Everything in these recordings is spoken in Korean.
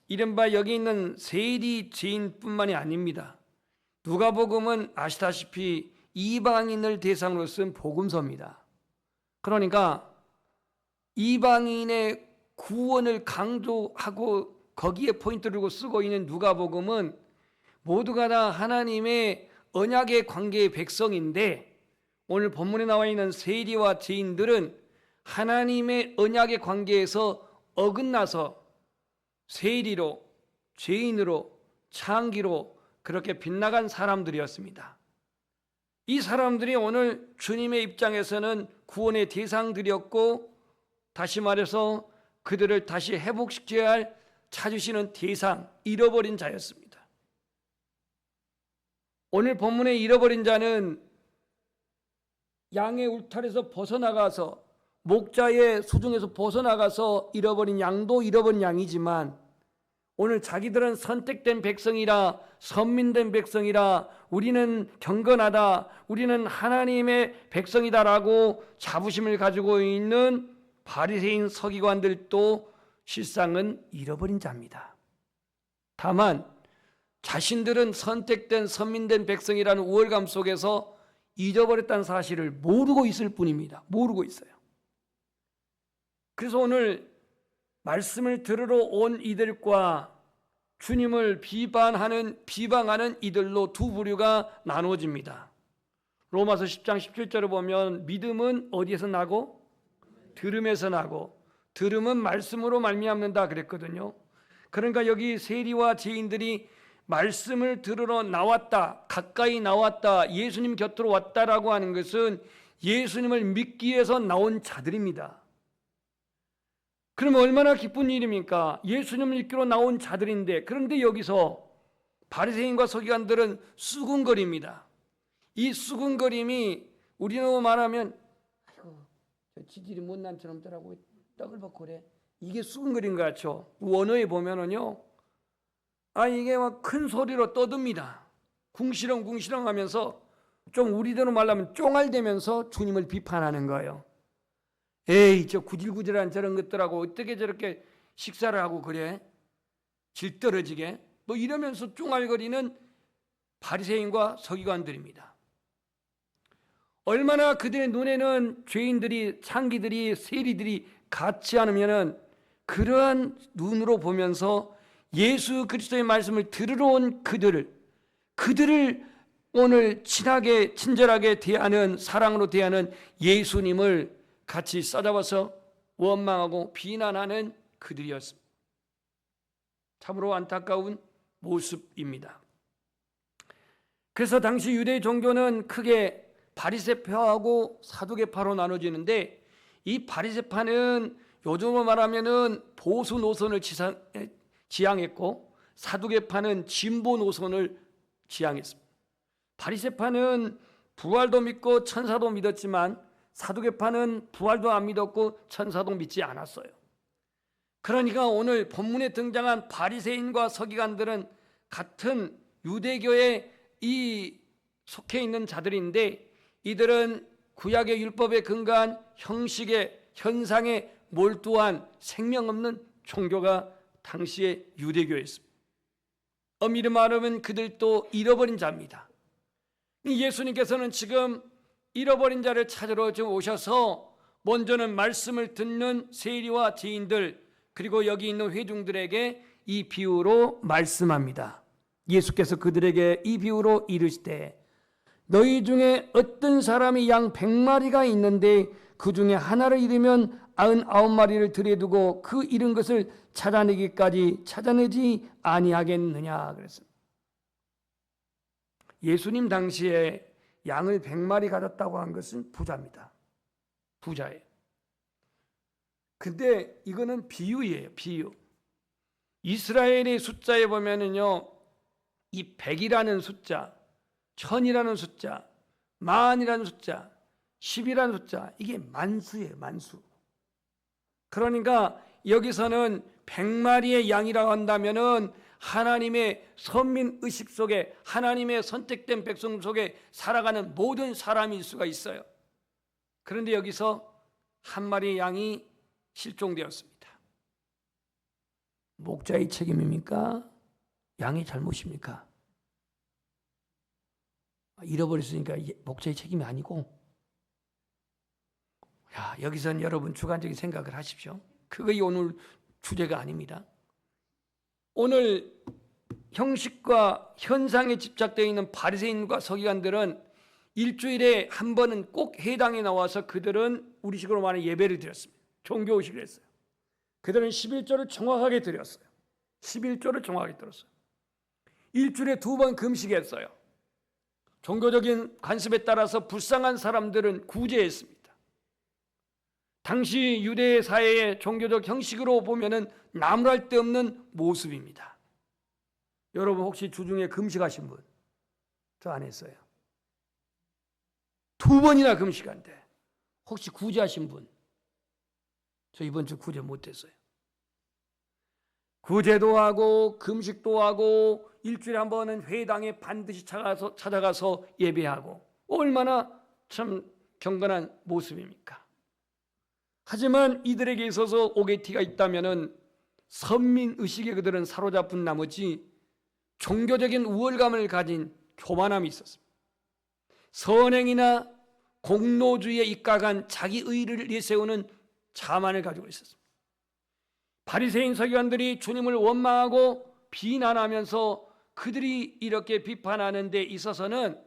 이른바 여기 있는 세리 죄인뿐만이 아닙니다. 누가복음은 아시다시피 이방인을 대상으로 쓴 복음서입니다. 그러니까 이방인의 구원을 강조하고 거기에 포인트를 두고 쓰고 있는 누가복음은 모두가 다 하나님의 언약의 관계의 백성인데, 오늘 본문에 나와 있는 세리와 죄인들은 하나님의 언약의 관계에서 어긋나서 세리로, 죄인으로, 창기로 그렇게 빗나간 사람들이었습니다. 이 사람들이 오늘 주님의 입장에서는 구원의 대상들이었고, 다시 말해서 그들을 다시 회복시켜야 할 찾으시는 대상, 잃어버린 자였습니다. 오늘 본문의 잃어버린 자는 양의 울타리에서 벗어나가서, 목자의 수중에서 벗어나가서 잃어버린 양도 잃어버린 양이지만, 오늘 자기들은 선택된 백성이라, 선민된 백성이라, 우리는 경건하다, 우리는 하나님의 백성이다라고 자부심을 가지고 있는 바리새인 서기관들도 실상은 잃어버린 자입니다. 다만 자신들은 선택된 선민된 백성이라는 우월감 속에서 잊어버렸다는 사실을 모르고 있을 뿐입니다. 모르고 있어요. 그래서 오늘 말씀을 들으러 온 이들과 주님을 비방하는 이들로 두 부류가 나누어집니다. 로마서 10장 17절을 보면 믿음은 어디에서 나고? 들음에서 나고, 들음은 말씀으로 말미암는다 그랬거든요. 그러니까 여기 세리와 죄인들이 말씀을 들으러 나왔다, 가까이 나왔다, 예수님 곁으로 왔다라고 하는 것은 예수님을 믿기 위해서 나온 자들입니다. 그러면 얼마나 기쁜 일입니까? 예수님을 믿기로 나온 자들인데, 그런데 여기서 바리새인과 서기관들은 수군거립니다. 이 수군거림이 우리로 말하면 아이고 저 지질이 못난 저놈들하고 떡을 먹고 그래, 이게 수군거린 것 같죠? 원어에 보면은요, 이게 막 큰 소리로 떠듭니다. 궁시렁궁시렁 하면서 좀 우리대로 말하면 쫑알대면서 주님을 비판하는 거예요. 에이, 저 구질구질한 저런 것들하고 어떻게 저렇게 식사를 하고 그래? 질 떨어지게? 뭐 이러면서 쫑알거리는 바리새인과 서기관들입니다. 얼마나 그들의 눈에는 죄인들이, 창기들이, 세리들이 같지 않으면은 그러한 눈으로 보면서 예수 그리스도의 말씀을 들으러 온 그들을 오늘 친하게, 친절하게 대하는, 사랑으로 대하는 예수님을 같이 싸잡아서 원망하고 비난하는 그들이었습니다. 참으로 안타까운 모습입니다. 그래서 당시 유대 종교는 크게 바리새파하고 사두개파로 나눠지는데, 이 바리새파는 요즘으로 말하면은 보수 노선을 지향했고, 사두개파는 진보 노선을 지향했습니다. 바리새파는 부활도 믿고 천사도 믿었지만, 사두개파는 부활도 안 믿었고 천사도 믿지 않았어요. 그러니까 오늘 본문에 등장한 바리새인과 서기관들은 같은 유대교에 속해 있는 자들인데, 이들은 구약의 율법에 근거한 형식의, 현상에 몰두한 생명 없는 종교가 당시의 유대교였습니다. 엄밀히 말하면 그들도 잃어버린 자입니다. 예수님께서는 지금 잃어버린 자를 찾으러 지금 오셔서 먼저는 말씀을 듣는 세리와 죄인들, 그리고 여기 있는 회중들에게 이 비유로 말씀합니다. 예수께서 그들에게 이 비유로 이르시되, 너희 중에 어떤 사람이 양 100마리가 있는데 그 중에 하나를 잃으면 99마리를 들여두고 그 잃은 것을 찾아내기까지 찾아내지 아니하겠느냐 그랬습니다. 예수님 당시에 양을 100마리 가졌다고 한 것은 부자입니다. 부자예요. 근데 이거는 비유예요. 비유. 이스라엘의 숫자에 보면은요, 이 100이라는 숫자, 1000이라는 숫자, 만이라는 숫자, 10이라는 숫자, 이게 만수예요. 만수. 그러니까 여기서는 100마리의 양이라고 한다면은 하나님의 선민 의식 속에, 하나님의 선택된 백성 속에 살아가는 모든 사람일 수가 있어요. 그런데 여기서 한 마리의 양이 실종되었습니다. 목자의 책임입니까? 양의 잘못입니까? 잃어버렸으니까 목자의 책임이 아니고, 여기서는 여러분 주관적인 생각을 하십시오. 그것이 오늘 주제가 아닙니다. 오늘 형식과 현상에 집착되어 있는 바리새인과 서기관들은 일주일에 한 번은 꼭 회당에 나와서 그들은 우리식으로 말하는 예배를 드렸습니다. 종교의식을 했어요. 그들은 11조를 정확하게 드렸어요. 11조를 정확하게 들었어요. 일주일에 2번 금식했어요. 종교적인 관습에 따라서 불쌍한 사람들은 구제했습니다. 당시 유대 사회의 종교적 형식으로 보면은 나무랄 데 없는 모습입니다. 여러분 혹시 주중에 금식하신 분? 저 안 했어요. 2번이나 금식한데 혹시 구제하신 분? 저 이번 주 구제 못했어요. 구제도 하고 금식도 하고 일주일에 한 번은 회당에 반드시 찾아가서 예배하고, 얼마나 참 경건한 모습입니까? 하지만 이들에게 있어서 오게티가 있다면은 선민의식에 그들은 사로잡힌 나머지 종교적인 우월감을 가진 교만함이 있었습니다. 선행이나 공로주의에 입각한 자기 의의를 내세우는 자만을 가지고 있었습니다. 바리새인 서기관들이 주님을 원망하고 비난하면서 그들이 이렇게 비판하는 데 있어서는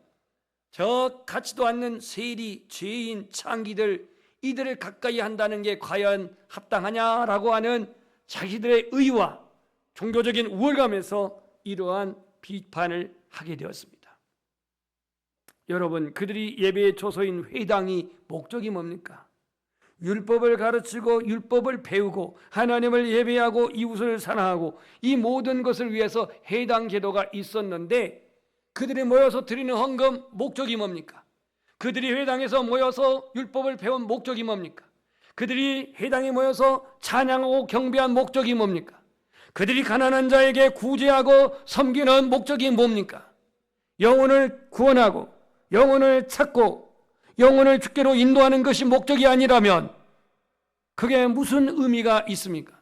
저 같지도 않는 세리, 죄인, 창기들, 이들을 가까이 한다는 게 과연 합당하냐라고 하는 자기들의 의와 종교적인 우월감에서 이러한 비판을 하게 되었습니다. 여러분, 그들이 예배의 초소인 회당이 목적이 뭡니까? 율법을 가르치고 율법을 배우고 하나님을 예배하고 이웃을 사랑하고 이 모든 것을 위해서 회당 제도가 있었는데, 그들이 모여서 드리는 헌금 목적이 뭡니까? 그들이 회당에서 모여서 율법을 배운 목적이 뭡니까? 그들이 회당에 모여서 찬양하고 경배한 목적이 뭡니까? 그들이 가난한 자에게 구제하고 섬기는 목적이 뭡니까? 영혼을 구원하고 영혼을 찾고 영혼을 주께로 인도하는 것이 목적이 아니라면 그게 무슨 의미가 있습니까?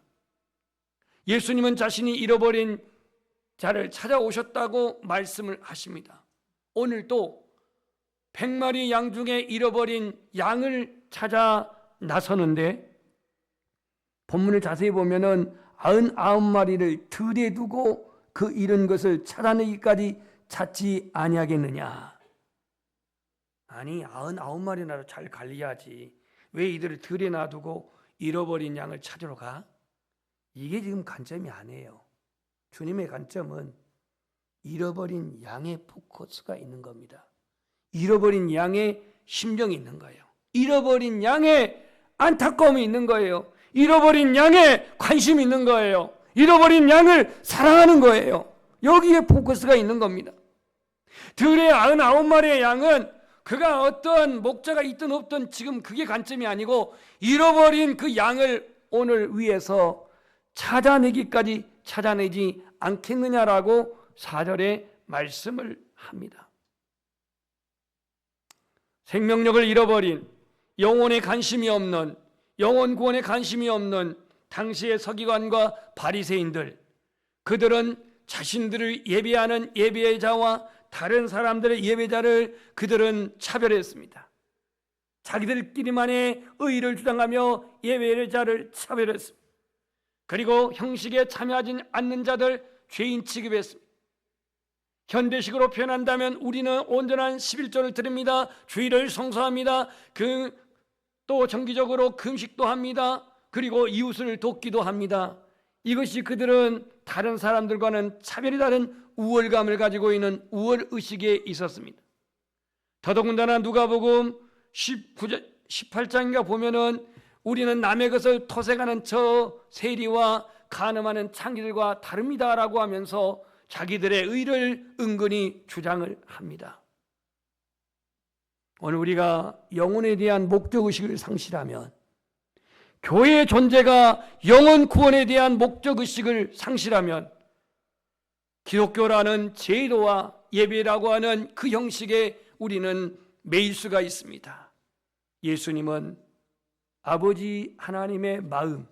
예수님은 자신이 잃어버린 자를 찾아오셨다고 말씀을 하십니다. 오늘도 100마리 양 중에 잃어버린 양을 찾아 나서는데, 본문을 자세히 보면은 99마리를 들에 두고 그 잃은 것을 찾아내기까지 찾지 아니하겠느냐. 아니, 99마리나 잘 관리하지 왜 이들을 들에 놔두고 잃어버린 양을 찾으러 가? 이게 지금 관점이 아니에요. 주님의 관점은 잃어버린 양의 포커스가 있는 겁니다. 잃어버린 양의 심정이 있는 거예요. 잃어버린 양의 안타까움이 있는 거예요. 잃어버린 양의 관심이 있는 거예요. 잃어버린 양을 사랑하는 거예요. 여기에 포커스가 있는 겁니다. 들의 99마리의 양은 그가 어떠한 목자가 있든 없든 지금 그게 관점이 아니고, 잃어버린 그 양을 오늘 위해서 찾아내기까지 찾아내지 않겠느냐라고 4절에 말씀을 합니다. 생명력을 잃어버린, 영혼에 관심이 없는, 영혼 구원에 관심이 없는 당시의 서기관과 바리새인들, 그들은 자신들을 예배하는 예배자와 다른 사람들의 예배자를 그들은 차별했습니다. 자기들끼리만의 의의를 주장하며 예배자를 차별했습니다. 그리고 형식에 참여하지 않는 자들 죄인 취급했습니다. 현대식으로 표현한다면 우리는 온전한 11조를 드립니다. 주일을 성수합니다. 또 정기적으로 금식도 합니다. 그리고 이웃을 돕기도 합니다. 이것이 그들은 다른 사람들과는 차별이 다른 우월감을 가지고 있는 우월의식에 있었습니다. 더더군다나 누가복음 18장인가 보면은 우리는 남의 것을 토색하는 저 세리와 간음하는 창기들과 다릅니다라고 하면서 자기들의 의를 은근히 주장을 합니다. 오늘 우리가 영혼에 대한 목적의식을 상실하면, 교회의 존재가 영혼 구원에 대한 목적의식을 상실하면 기독교라는 제도와 예배라고 하는 그 형식에 우리는 매일 수가 있습니다. 예수님은 아버지 하나님의 마음,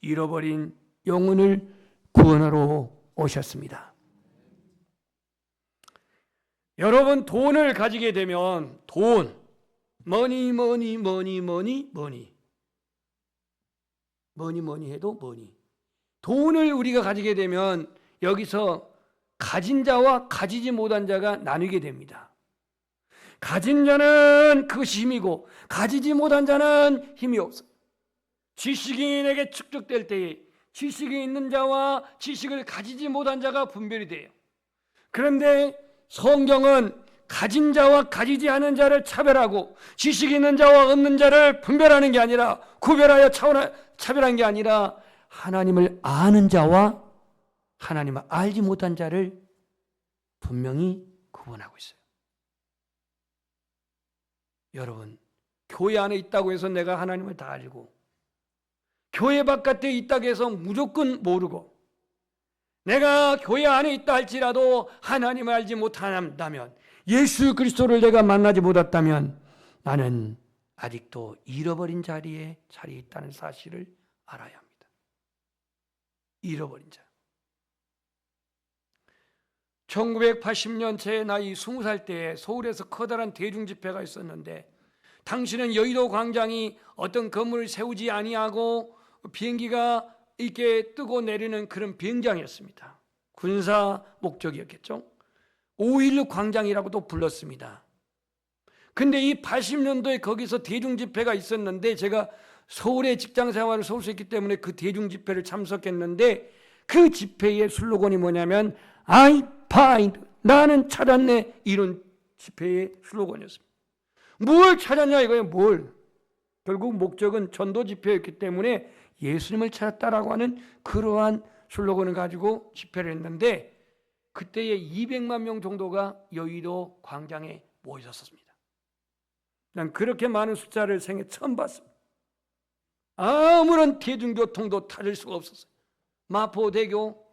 잃어버린 영혼을 구원하러 오셨습니다. 여러분, 돈을 가지게 되면 머니 해도 머니. 돈을 우리가 가지게 되면 여기서 가진 자와 가지지 못한 자가 나뉘게 됩니다. 가진 자는 그것이 힘이고 가지지 못한 자는 힘이 없어요. 지식인에게 축적될 때에 지식이 있는 자와 지식을 가지지 못한 자가 분별이 돼요. 그런데 성경은 가진 자와 가지지 않은 자를 차별하고 지식이 있는 자와 없는 자를 분별하는 게 아니라 구별하여 차별한 게 아니라 하나님을 아는 자와 하나님을 알지 못한 자를 분명히 구분하고 있어요. 여러분, 교회 안에 있다고 해서 내가 하나님을 다 알고 교회 바깥에 있다고 해서 무조건 모르고 내가 교회 안에 있다 할지라도 하나님을 알지 못한다면 예수 그리스도를 내가 만나지 못했다면 나는 아직도 잃어버린 자리에 있다는 사실을 알아야 합니다. 잃어버린 자. 1980년 제 나이 20살 때에 서울에서 커다란 대중집회가 있었는데 당시는 여의도 광장이 어떤 건물을 세우지 아니하고 비행기가 이렇게 뜨고 내리는 그런 비행장이었습니다. 군사 목적이었겠죠. 5.16 광장이라고도 불렀습니다. 근데 이 80년도에 거기서 대중집회가 있었는데 제가 서울에 직장생활을 서울서 했기 때문에 그 대중집회를 참석했는데 그 집회의 슬로건이 뭐냐면 I find, 나는 찾았네, 이런 집회의 슬로건이었습니다. 뭘 찾았냐 이거예요. 뭘. 결국 목적은 전도 집회였기 때문에 예수님을 찾았다라고 하는 그러한 슬로건을 가지고 집회를 했는데 그때에 200만 명 정도가 여의도 광장에 모여 있었습니다. 난 그렇게 많은 숫자를 생애 처음 봤습니다. 아무런 대중교통도 타질 수가 없었어요. 마포대교,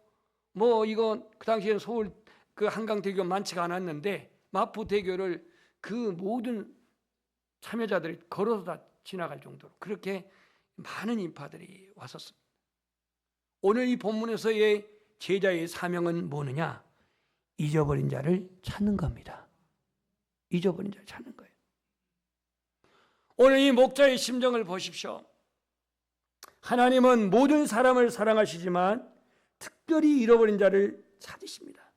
이건 그 당시에 서울 그 한강대교 많지가 않았는데 마포대교를 그 모든 참여자들이 걸어서 다 지나갈 정도로 그렇게 많은 인파들이 왔었습니다. 오늘 이 본문에서의 제자의 사명은 뭐느냐? 잊어버린 자를 찾는 겁니다. 잊어버린 자를 찾는 거예요. 오늘 이 목자의 심정을 보십시오. 하나님은 모든 사람을 사랑하시지만 특별히 잃어버린 자를 찾으십니다.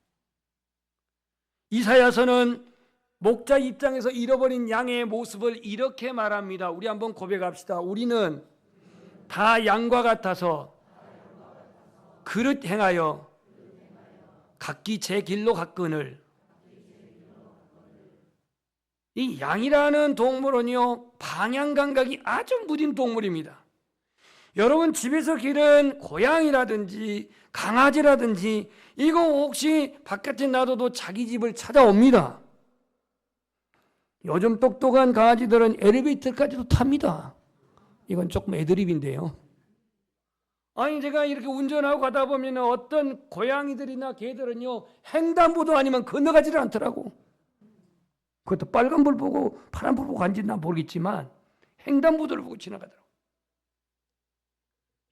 이사야서는 목자 입장에서 잃어버린 양의 모습을 이렇게 말합니다. 우리 한번 고백합시다. 우리는 다 양과 같아서 그릇 행하여 각기 제 길로 갔거늘. 이 양이라는 동물은요, 방향 감각이 아주 무딘 동물입니다. 여러분 집에서 기른 고양이라든지 강아지라든지 이거 혹시 바깥에 놔둬도 자기 집을 찾아옵니다. 요즘 똑똑한 강아지들은 엘리베이터까지도 탑니다. 이건 조금 애드립인데요. 아니 제가 이렇게 운전하고 가다 보면 어떤 고양이들이나 개들은요 횡단보도 아니면 건너가지를 않더라고. 그것도 빨간불 보고 파란불 보고 간지나 모르겠지만 횡단보도를 보고 지나가더라고.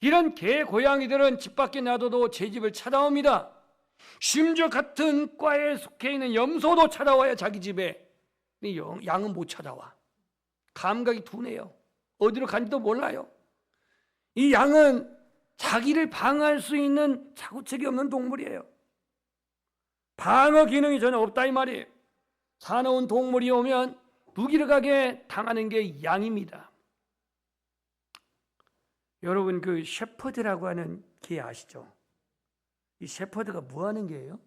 이런 개 고양이들은 집 밖에 놔둬도 제 집을 찾아옵니다. 심지어 같은 과에 속해 있는 염소도 찾아와야 자기 집에. 양은 못 찾아와. 감각이 둔해요. 어디로 간지도 몰라요. 이 양은 자기를 방어할 수 있는 자구책이 없는 동물이에요. 방어 기능이 전혀 없다 이 말이에요. 사나운 동물이 오면 무기력하게 당하는 게 양입니다. 여러분 그 셰퍼드라고 하는 개 아시죠? 이 셰퍼드가 뭐 하는 개예요?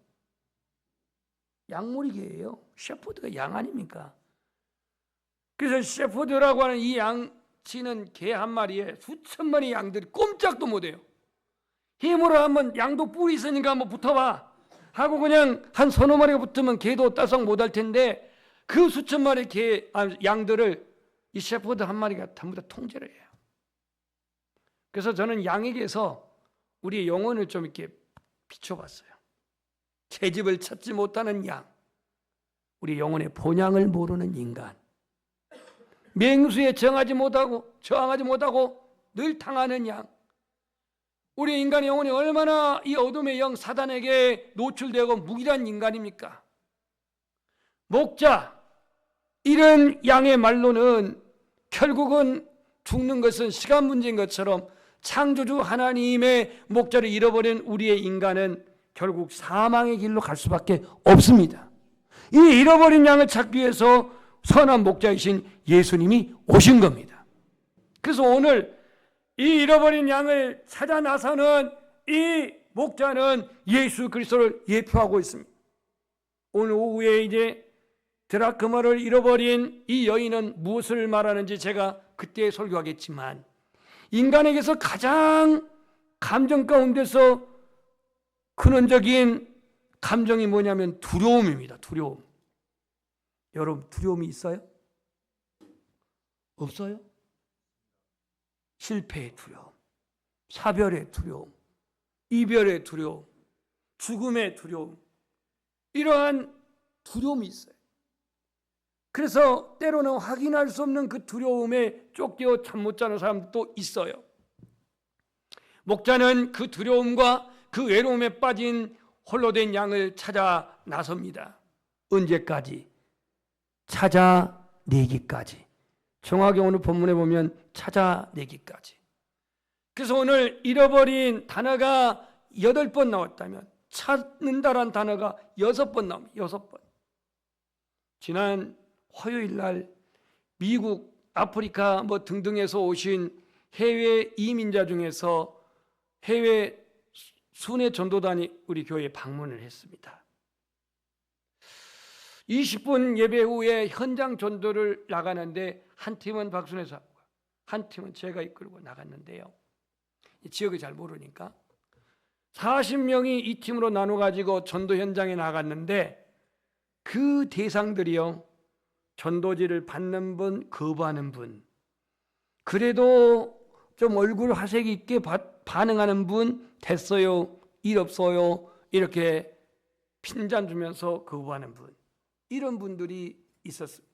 양머리 개예요. 셰퍼드가 양 아닙니까? 그래서 셰퍼드라고 하는 이 양치는 개 한 마리에 수천 마리 양들이 꼼짝도 못해요. 힘으로 한번 양도 뿔이 있으니까 한번 붙어봐 하고 그냥 한 서너 마리가 붙으면 개도 따석 못할 텐데 그 수천 마리 양들을 이 셰퍼드 한 마리가 전부 다 통제를 해요. 그래서 저는 양에게서 우리의 영혼을 좀 이렇게 비춰봤어요. 제 집을 찾지 못하는 양, 우리 영혼의 본향을 모르는 인간, 맹수에 저항하지 못하고 늘 당하는 양, 우리 인간의 영혼이 얼마나 이 어둠의 영 사단에게 노출되고 무기란 인간입니까? 목자, 이런 양의 말로는 결국은 죽는 것은 시간 문제인 것처럼 창조주 하나님의 목자를 잃어버린 우리의 인간은 결국 사망의 길로 갈 수밖에 없습니다. 이 잃어버린 양을 찾기 위해서 선한 목자이신 예수님이 오신 겁니다. 그래서 오늘 이 잃어버린 양을 찾아 나서는 이 목자는 예수 그리스도를 예표하고 있습니다. 오늘 오후에 이제 드라크마를 잃어버린 이 여인은 무엇을 말하는지 제가 그때 설교하겠지만, 인간에게서 가장 감정 가운데서 근원적인 감정이 뭐냐면 두려움입니다. 두려움. 여러분, 두려움이 있어요? 없어요? 실패의 두려움, 사별의 두려움, 이별의 두려움, 죽음의 두려움, 이러한 두려움이 있어요. 그래서 때로는 확인할 수 없는 그 두려움에 쫓겨 잠 못 자는 사람도 있어요. 목자는 그 두려움과 그 외로움에 빠진 홀로 된 양을 찾아 나섭니다. 언제까지? 찾아내기까지. 정확히 오늘 본문에 보면 찾아내기까지. 그래서 오늘 잃어버린 단어가 8번 나왔다면 찾는다란 단어가 6번 나옵니다. 6번. 지난 화요일 날 미국, 아프리카 등등에서 오신 해외 이민자 중에서 해외 순회 전도단이 우리 교회에 방문을 했습니다. 20분 예배 후에 현장 전도를 나가는데 한 팀은 박순회 사업과 한 팀은 제가 이끌고 나갔는데요. 이 지역을 잘 모르니까 40명이 이 팀으로 나눠가지고 전도 현장에 나갔는데 그 대상들이요, 전도지를 받는 분, 거부하는 분, 그래도 좀 얼굴 화색 있게 반응하는 분, 됐어요, 일 없어요, 이렇게 핀잔 주면서 거부하는 분, 이런 분들이 있었습니다.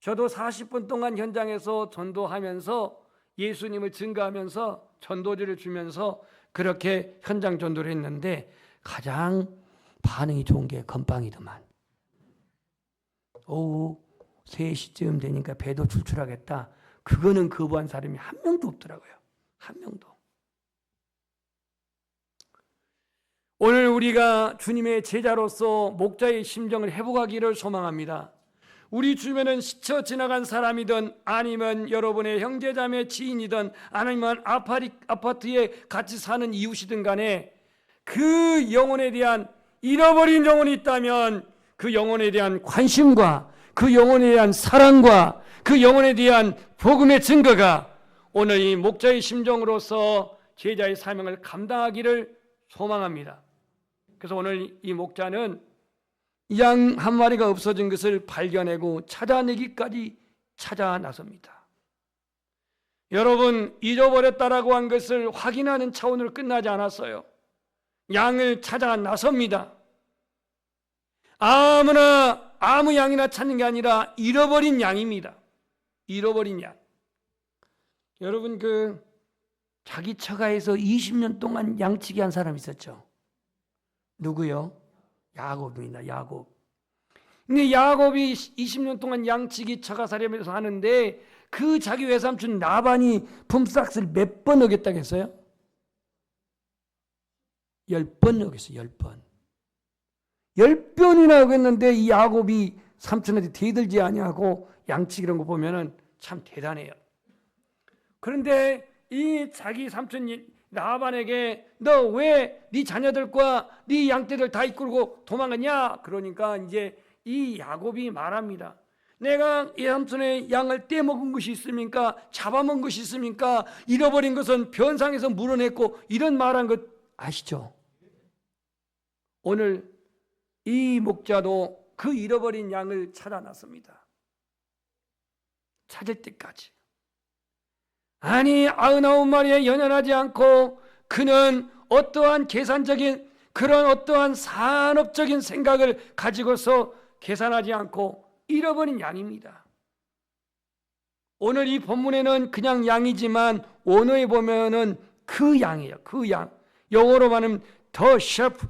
저도 40분 동안 현장에서 전도하면서 예수님을 증거하면서 전도지를 주면서 그렇게 현장 전도를 했는데 가장 반응이 좋은 게 건빵이더만. 오후 3시쯤 되니까 배도 출출하겠다. 그거는 거부한 사람이 한 명도 없더라고요. 한 명도. 오늘 우리가 주님의 제자로서 목자의 심정을 회복하기를 소망합니다. 우리 주변은 스쳐 지나간 사람이든 아니면 여러분의 형제자매 지인이든 아니면 아파트에 같이 사는 이웃이든 간에 그 영혼에 대한, 잃어버린 영혼이 있다면 그 영혼에 대한 관심과 그 영혼에 대한 사랑과 그 영혼에 대한 복음의 증거가 오늘 이 목자의 심정으로서 제자의 사명을 감당하기를 소망합니다. 그래서 오늘 이 목자는 양 한 마리가 없어진 것을 발견하고 찾아내기까지 찾아 나섭니다. 여러분, 잃어버렸다라고 한 것을 확인하는 차원으로 끝나지 않았어요. 양을 찾아 나섭니다. 아무 양이나 찾는 게 아니라 잃어버린 양입니다. 잃어버린 양. 여러분, 자기 처가에서 20년 동안 양치기 한 사람 있었죠? 누구요? 야곱입니다. 야곱. 근데 야곱이 20년 동안 양치기 처가살이면서 하는데 그 자기 외삼촌 라반이 품삯을 몇 번 어겼다고 했어요? 10번 어겼어요. 10번. 10번이나 어겼는데 이 야곱이 삼촌한테 대들지 아니하고 양치기 이런 거 보면은 참 대단해요. 그런데 이 자기 삼촌 라반에게 너 왜 네 자녀들과 네 양떼들 다 이끌고 도망갔냐? 그러니까 이제 이 야곱이 말합니다. 내가 이 삼촌의 양을 떼먹은 것이 있습니까? 잡아먹은 것이 있습니까? 잃어버린 것은 변상에서 물어냈고, 이런 말한 것 아시죠? 오늘 이 목자도 그 잃어버린 양을 찾아 나섭니다. 찾을 때까지. 아니 99마리에 연연하지 않고 그는 어떠한 계산적인 그런 어떠한 산업적인 생각을 가지고서 계산하지 않고 잃어버린 양입니다. 오늘 이 본문에는 그냥 양이지만 원어에 보면은 그 양이에요. 그 양. 영어로 말하면 the shepherd.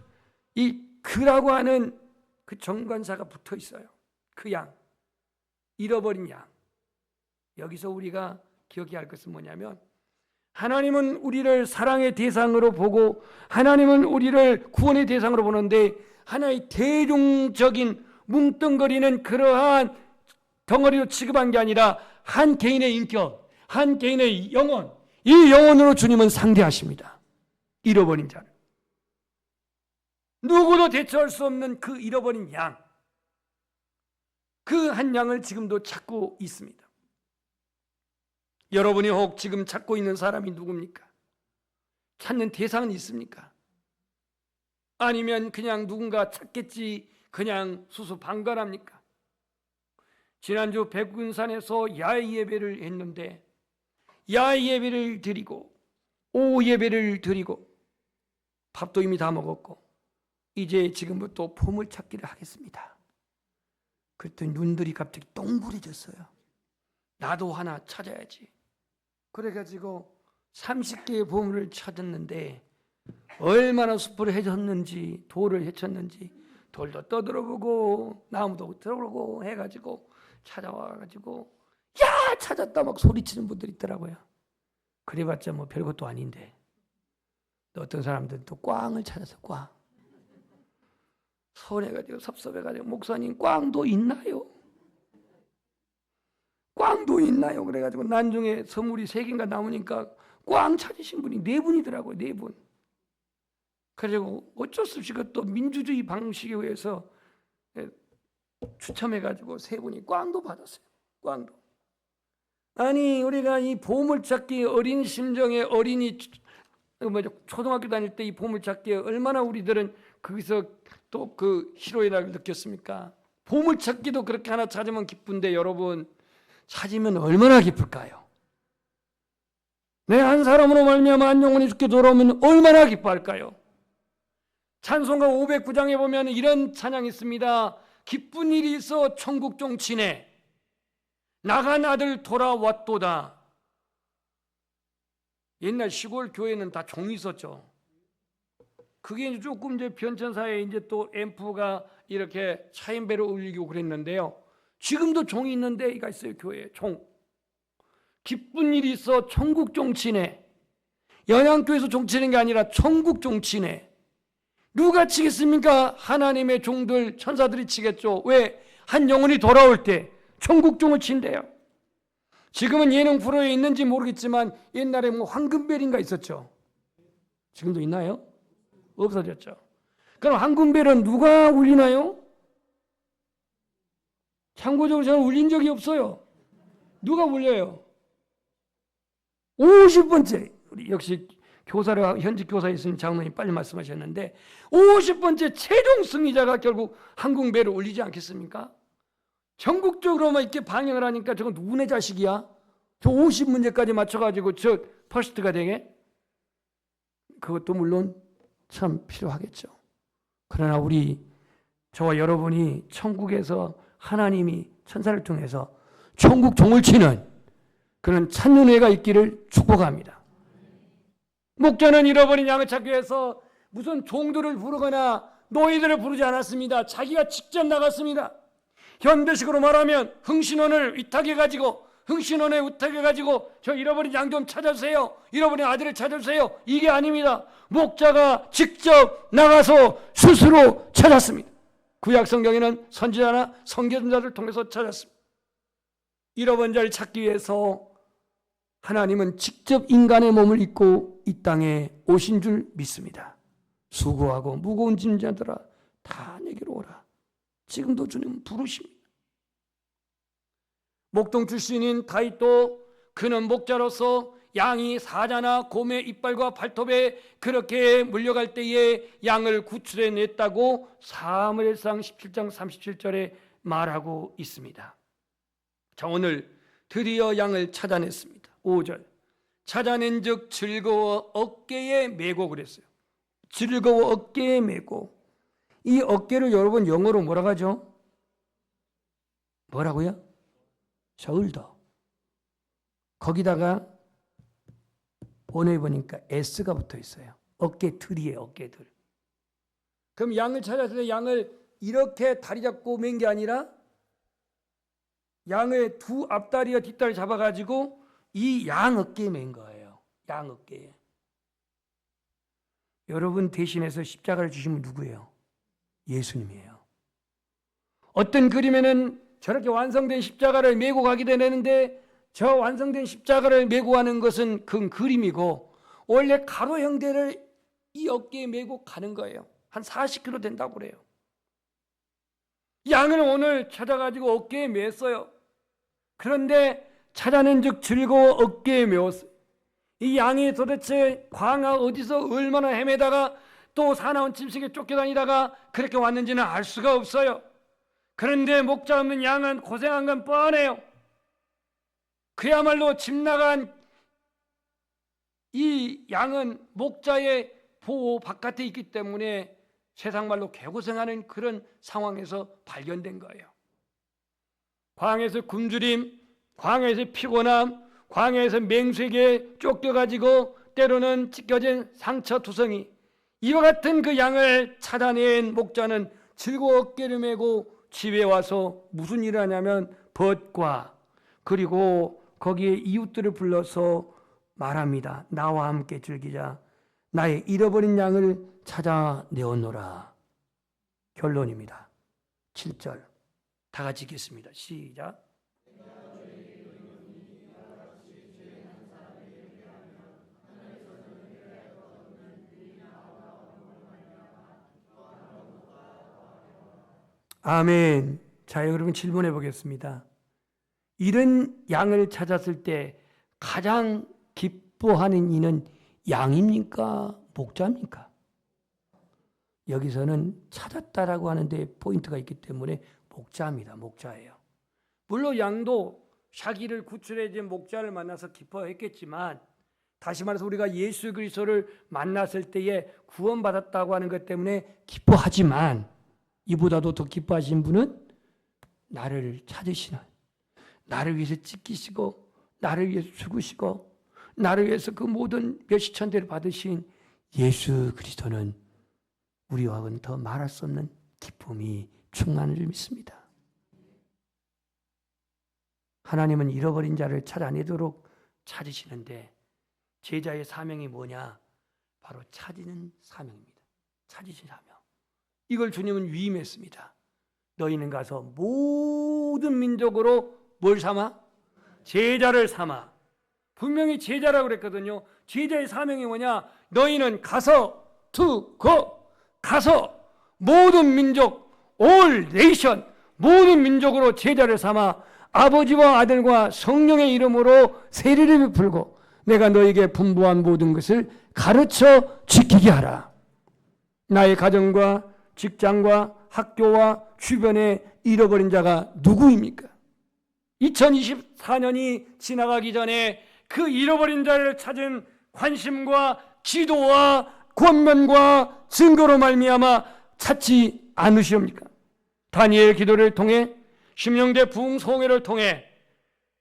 이 그라고 하는 그 정관사가 붙어 있어요. 그 양. 잃어버린 양. 여기서 우리가 기억해야 할 것은 뭐냐면 하나님은 우리를 사랑의 대상으로 보고 하나님은 우리를 구원의 대상으로 보는데 하나의 대중적인 뭉뚱거리는 그러한 덩어리로 취급한 게 아니라 한 개인의 인격, 한 개인의 영혼, 이 영혼으로 주님은 상대하십니다. 잃어버린 자를. 누구도 대처할 수 없는 그 잃어버린 양, 그 한 양을 지금도 찾고 있습니다. 여러분이 혹 지금 찾고 있는 사람이 누굽니까? 찾는 대상은 있습니까? 아니면 그냥 누군가 찾겠지 그냥 수수방관합니까? 지난주 백운산에서 야외 예배를 했는데 야외 예배를 드리고 오후 예배를 드리고 밥도 이미 다 먹었고 이제 지금부터 보물찾기를 하겠습니다. 그랬더니 눈들이 갑자기 동그래졌어요. 나도 하나 찾아야지. 그래가지고 30개의 보물을 찾았는데 얼마나 숲을 헤쳤는지 돌을 헤쳤는지 돌도 떠들어보고 나무도 들어보고 해가지고 찾아와가지고 야 찾았다 막 소리치는 분들이 있더라고요. 그래봤자 뭐 별것도 아닌데 또 어떤 사람들은 또 꽝을 찾아서 꽝 서운해가지고 섭섭해가지고 목사님 꽝도 있나요? 꽝도 있나요? 그래가지고 난중에 선물이 3개인가 남으니까 꽝 찾으신 분이 4분이더라고요. 4분. 그리고 어쩔 수 없이 그것도 민주주의 방식에 의해서 추첨해가지고 3분이 꽝도 받았어요. 꽝도. 아니 우리가 이 보물찾기 어린 심정의 어린이 초등학교 다닐 때 이 보물찾기에 얼마나 우리들은 거기서 또 그 희로의 날을 느꼈습니까? 보물찾기도 그렇게 하나 찾으면 기쁜데 여러분 찾으면 얼마나 기쁠까요? 내 한 사람으로 말미암아 한 영혼이 죽게 돌아오면 얼마나 기뻐할까요? 찬송가 509장에 보면 이런 찬양이 있습니다. 기쁜 일이 있어 천국 종치네 나간 아들 돌아왔도다. 옛날 시골 교회는 다 종이 있었죠. 그게 이제 조금 이제 변천사에 이제 또 앰프가 이렇게 차인배로 울리고 그랬는데요. 지금도 종이 있는데 이가 있어요. 교회에 종. 기쁜 일이 있어 천국 종치네. 연양교에서 종치는 게 아니라 천국 종치네. 누가 치겠습니까? 하나님의 종들 천사들이 치겠죠. 왜? 한 영혼이 돌아올 때 천국 종을 친대요. 지금은 예능 프로에 있는지 모르겠지만 옛날에 뭐 황금벨인가 있었죠. 지금도 있나요? 없어졌죠. 그럼 황금벨은 누가 울리나요? 참고적으로 저는 울린 적이 없어요. 누가 울려요? 50번째 우리 역시 교사를 현직 교사에 있으신 장로님 빨리 말씀하셨는데 50번째 최종 승리자가 결국 황금벨을 울리지 않겠습니까? 전국적으로만 이렇게 방영을 하니까 저건 누구네 자식이야? 저 50문제까지 맞춰가지고 저 퍼스트가 되게? 그것도 물론 참 필요하겠죠. 그러나 우리 저와 여러분이 천국에서 하나님이 천사를 통해서 천국 종을 치는 그런 찾는 애가 있기를 축복합니다. 목자는 잃어버린 양을 찾기 위해서 무슨 종들을 부르거나 노예들을 부르지 않았습니다. 자기가 직접 나갔습니다. 현대식으로 말하면 흥신원을 위탁해가지고 흥신원에 위탁해가지고 저 잃어버린 양 좀 찾아주세요. 잃어버린 아들을 찾아주세요. 이게 아닙니다. 목자가 직접 나가서 스스로 찾았습니다. 구약 성경에는 선지자나 선교사를 통해서 찾았습니다. 잃어버린 자를 찾기 위해서 하나님은 직접 인간의 몸을 입고 이 땅에 오신 줄 믿습니다. 수고하고 무거운 짐자들아 다 내게로 오라. 지금도 주님 부르십니다. 목동 출신인 다윗도 그는 목자로서 양이 사자나 곰의 이빨과 발톱에 그렇게 물려갈 때에 양을 구출해 냈다고 사무엘상 17장 37절에 말하고 있습니다. 자, 오늘 드디어 양을 찾아냈습니다. 5절 찾아낸 즉 즐거워 어깨에 메고 그랬어요. 즐거워 어깨에 메고. 이 어깨를 여러분 영어로 뭐라고 하죠? 뭐라고요? 숄더. 거기다가 번호에 보니까 S가 붙어 있어요. 어깨들이에요, 어깨들. 그럼 양을 찾았을 때 양을 이렇게 다리 잡고 맨 게 아니라 양의 두 앞다리와 뒷다리 잡아가지고 이 양 어깨에 맨 거예요. 양 어깨에. 여러분 대신해서 십자가를 주신 분 누구예요? 예수님이에요. 어떤 그림에는 저렇게 완성된 십자가를 메고 가게 되는데 저 완성된 십자가를 메고 가는 것은 그 그림이고 원래 가로 형태를 이 어깨에 메고 가는 거예요. 한 40kg 된다고 그래요. 양을 오늘 찾아가지고 어깨에 맸어요. 그런데 찾아낸 즉 즐거워 어깨에 메었어요. 이 양이 도대체 광야 어디서 얼마나 헤매다가 또 사나운 짐승에 쫓겨다니다가 그렇게 왔는지는 알 수가 없어요. 그런데 목자 없는 양은 고생한 건 뻔해요. 그야말로 집 나간 이 양은 목자의 보호 바깥에 있기 때문에 세상 말로 개고생하는 그런 상황에서 발견된 거예요. 광야에서 굶주림, 광야에서 피곤함, 광야에서 맹수에게 쫓겨가지고 때로는 찢겨진 상처 투성이, 이와 같은 그 양을 찾아낸 목자는 즐거워 어깨를 메고 집에 와서 무슨 일을 하냐면 벗과 그리고 거기에 이웃들을 불러서 말합니다. 나와 함께 즐기자. 나의 잃어버린 양을 찾아내었노라. 결론입니다. 7절 다 같이 읽겠습니다. 시작. 아멘. 자, 여러분 질문해 보겠습니다. 이런 양을 찾았을 때 가장 기뻐하는 이는 양입니까? 목자입니까? 여기서는 찾았다라고 하는데 포인트가 있기 때문에 목자입니다. 목자예요. 물론 양도 샤기를 구출해준 목자를 만나서 기뻐했겠지만 다시 말해서 우리가 예수 그리스도를 만났을 때에 구원받았다고 하는 것 때문에 기뻐하지만 이보다도 더 기뻐하신 분은 나를 찾으시는, 나를 위해서 찢기시고 나를 위해서 죽으시고 나를 위해서 그 모든 몇시천대를 받으신 예수 그리스도는 우리와는 더 말할 수 없는 기쁨이 충만한 줄 믿습니다. 하나님은 잃어버린 자를 찾아내도록 찾으시는데 제자의 사명이 뭐냐? 바로 찾는 사명입니다. 찾으신 사명. 이걸 주님은 위임했습니다. 너희는 가서 모든 민족으로 뭘 삼아? 제자를 삼아. 분명히 제자라고 그랬거든요. 제자의 사명이 뭐냐? 너희는 가서 가서 모든 민족, all nation, 모든 민족으로 제자를 삼아 아버지와 아들과 성령의 이름으로 세례를 베풀고 내가 너에게 분부한 모든 것을 가르쳐 지키게 하라. 나의 가정과 직장과 학교와 주변에 잃어버린 자가 누구입니까? 2024년이 지나가기 전에 그 잃어버린 자를 찾은 관심과 기도와 권면과 증거로 말미암아 찾지 않으시옵니까? 다니엘 기도를 통해 심령대 부흥송회를 통해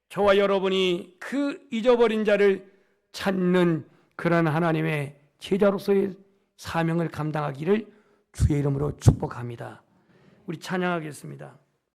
저와 여러분이 그 잊어버린 자를 찾는 그런 하나님의 제자로서의 사명을 감당하기를 주의 이름으로 축복합니다. 우리 찬양하겠습니다.